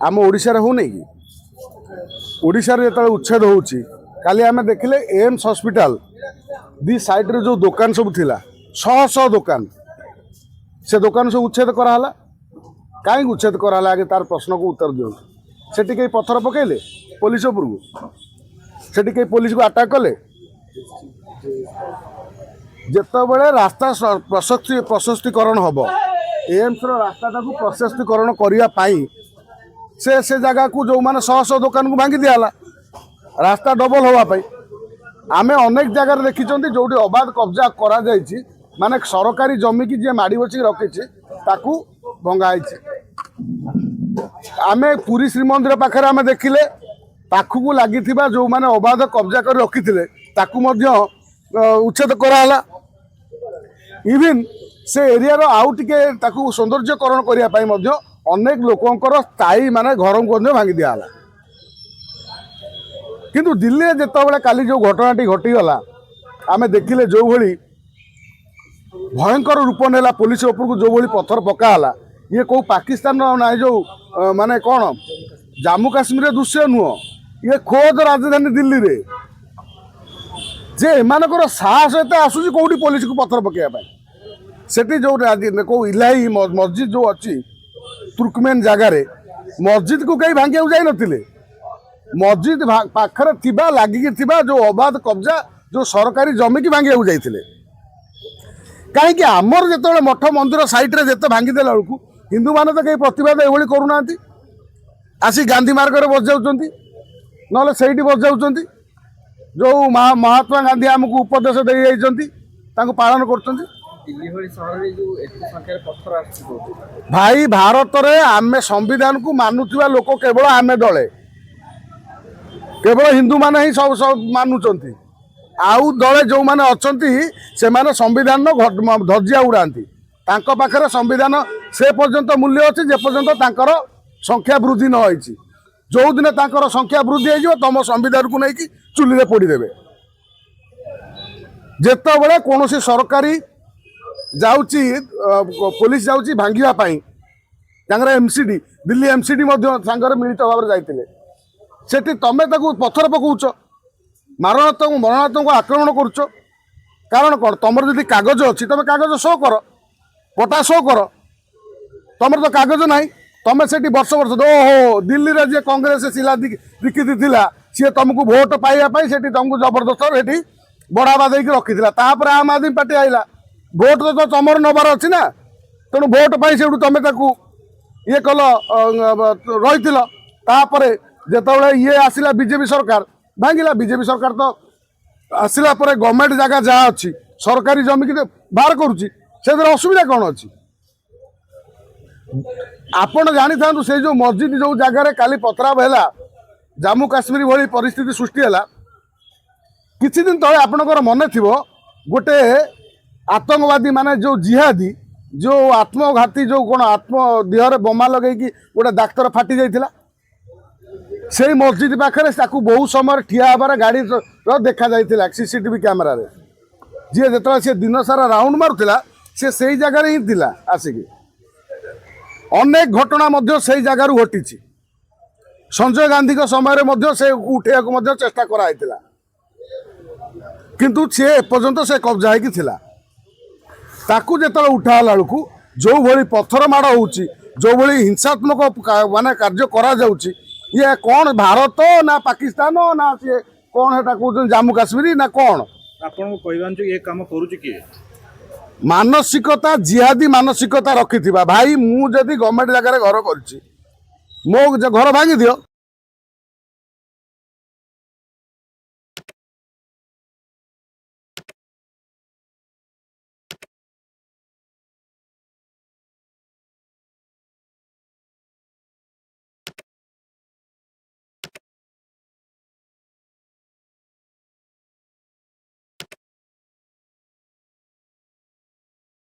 आम ओडिशा हो नहीं कि ओडिशा रे जो उच्छेद होउची काली आम देखिले एम्स हॉस्पिटल दी साइड रे जो दुकान सब थिला शह शह दुकान से दुकान सब उच्छेद कराला कहीं उच्छेद कराला आगे तार प्रश्न को उत्तर दियो सेठी कई पत्थर पकेले पुलिस उपर को सेठी कई पुलिस को अटैक कले जितेबाला रास्ता प्रशस्तीकरण हम एम्स रास्ता प्रशस्तीकरण करने से जगह को जो मैंने शह शह दुकान को भांगी दिला रास्ता डबल होगापाई आम अनेक जगार देखी जो अबाध कब्जा करा माने सरकारी जमी की जी माड़ी बची रखी भंगाई आम पुरी श्रीमंदिर पाखे आम देखिले पाखक लगी जो मैंने अबाध कब्जा कर रखी उच्छेद कराला इवन से एरिया आउ टे सौंदर्यकरण करने अनेक लोकंर स्थायी माने घर को भांगी दिला किंतु दिल्ली में जितेबाला काली जो घटनाटी घटीगला आम देखिले जो भली भयंकर रूप नेला पुलिस उपर को जो भली पत्थर पकाला ये कौ पाकिस्तान ना जो माने कौन जम्मू काश्मीर दृश्य नुह ये खोद राजधानी दिल्ली रे जे एमानकर साहस एत आसूसी कौटी पुलिस को पत्थर पकाइबा सेठी जो कौ इलाही मस्जिद जो अच्छी तुर्कमेन जगार मस्जिद को कहीं भांगे जाई नथिले मस्जिद पाखरे थिबा लागिकी थिबा जो अबाध कब्जा जो सरकारी जमी की भांगे जाइथिले कहीं आमर जो मठ मंदिर साइड रे जिते भांगी देला बेलू हिंदू माने तो कहीं प्रतिवाद एभली करूना आसी गांधी मार्ग में बस जाऊँ ना से बस जाऊँ जो महात्मा गांधी आमको उपदेश दे जाइए पालन कर भाई भारत रे आमे संविधान को मानुवा लोक केवल आमे दले केवल हिंदू माने ही सब सब मानुचंती आउ दले जो माने अछंती से माने संविधान धज्जिया उड़ाती तांको पाखरे संविधान से पर्यंत मूल्य अच्छी जे पर्यंत तांकर संख्या वृद्धि न होईची जो दिन तांकर संख्या वृद्धि हो तुम संविधान को लेकिन चुली रे पोड़ी देबे जेतेबेले कौन सरकारी जाउची पुलिस जाउची भांगिया पाई तांकर एमसीडी दिल्ली एमसीडी सांगरे मिलित भाव में जाइतिले सेठी तमे ताकू पत्थर पकाउछ मारणात्मक मरणात्मक आक्रमण करुच कारण कौन तुम जदि कागज अच्छी तुम कागज शो कर पटा शो कर तुम तो कागज ना तुम से वर्ष वर्ष ओहो दिल्ली रे जे कांग्रेस शिला दीक्षित थिला सी तुमको भोट पाइबा से तुमको जबरदस्त ये बढ़ावा देकी रखी तापर आम आदमी पार्टी आइला भोट तो तुमर नबार अच्छी ना तेणु भोट पाई से तुम ये कल रही जितेबाला ये आसला बीजेपी सरकार भांगिला बीजेपी सरकार तो आसला गवर्नमेंट जगह जहाँ अच्छी सरकारी जमी की बाहर करुच्ची से असुविधा कौन अच्छी आपण जानी था से जो मस्जिद जो जगार काली पथराव है जम्मू काश्मीर भली परिस्थिति सृष्टि है किछि दिन तले आपणकर मन थी गोटे आतंकवादी माने जो जिहादी जो आत्मघाती जो कौन आत्म देहरे बोमा लगे गोटे डाक्तर फाटी जाइथिला से मस्जिद पाखे बहु समय ठिया हबार गाड़ी देखा जाइथिला सीसीटीवी कैमेरा रे जी जो सी दिन सारा राउंड मारुला से सही जगह ही थिला आसिक अनेक घटना से जगार घटी संजय गांधी समय से उठे चेष्टा कराइथिला किंतु सी एपर्यंत से कब्जा होगी थिला ताकू जो उठाला बेलू जो भली पत्थर माड़ हो जो भली हिंसात्मक माने कार्य करा जाउची ये कौन भारत ना पाकिस्तान ना सी कौन है कहते जम्मू काश्मीर ना कौन आपन को ये काम करूची कि मानसिकता जिहादी मानसिकता रखी भाई मु जदि गवर्नमेंट जगह घर कर मो घर भांगी दियो